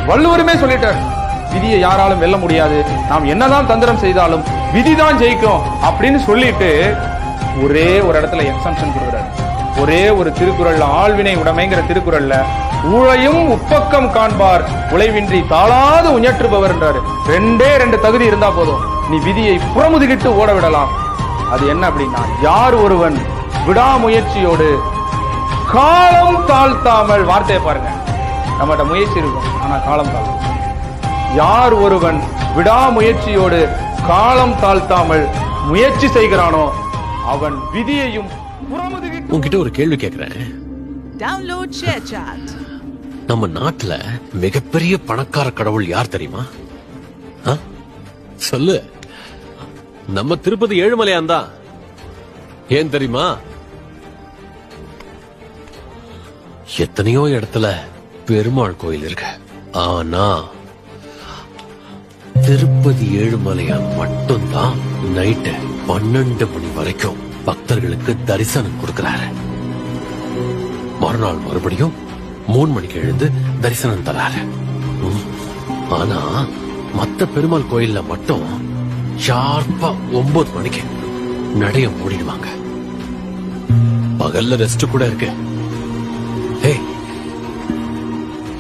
வள்ளுவருமே சொல்லிட்டார், விதியை யாராலும் வெல்ல முடியாது, நாம் என்னதான் தந்திரம் செய்தாலும் விதிதான் ஜெயிக்கும் அப்படின்னு சொல்லிட்டு ஒரே ஒரு இடத்துல எக்ஸம்ஷன் கொடுக்குறாரு. ஒரே ஒரு திருக்குறள்ல, ஆழ்வினை உடைமைங்கிற திருக்குறள்ல, ஊழையும் உப்பக்கம் காண்பார் உழைவின்றி தாளாது உயற்றுபவர் என்றாரு. ரெண்டே ரெண்டு தகுதி இருந்தா போதும், நீ விதியை புறமுதுகிட்டு ஓட விடலாம். அது என்ன அப்படின்னா, யார் ஒருவன் விடாமுயற்சியோடு காலம் தாழ்த்தாமல், வார்த்தையை பாருங்க, நம்மகிட்ட முயற்சி இருக்கும் ஆனா காலம் தாழ்த்தும். யார் ஒருவன் விடாமுயற்சியோடு காலம் தாழ்த்தாமல் முயற்சி செய்கிறானோ அவன் விதியையும் புறமுதுகிட்டு. உன்கிட்ட ஒரு கேள்வி கேட்கிறேன். Download ShareChat. நம்ம நாட்டுல மிகப்பெரிய பணக்கார கடவுள் யார் தெரியுமா? சொல்லு. நம்ம திருப்பதி ஏழுமலையான் தான். ஏன் தெரியுமா? எத்தனையோ இடத்துல பெருமாள் கோயில் இருக்கு, ஆனா திருப்பதி ஏழுமலையான் மட்டும்தான் நைட்டு 12 மணி வரைக்கும் பக்தர்களுக்கு தரிசனம் கொடுக்கிறாரு. மறுநாள் மறுபடியும் 3 மணிக்கு எழுந்து தரிசனம் தராரு. ஆனா மத்த பெருமாள் கோயில்ல மட்டும் ஷார்ப்பா 9 மணிக்கு நடைய மூடிடுவாங்க. பகல்ல ரெஸ்ட் கூட இருக்கு.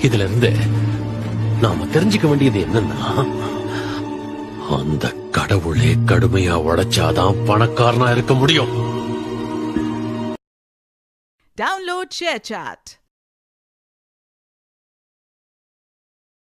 இதுல இருந்து நாம தெரிஞ்சுக்க வேண்டியது என்னன்னா, அந்த கடவுளே கடுமையா உடைச்சாதான் பணக்காரனா இருக்க முடியும். Download ShareChat.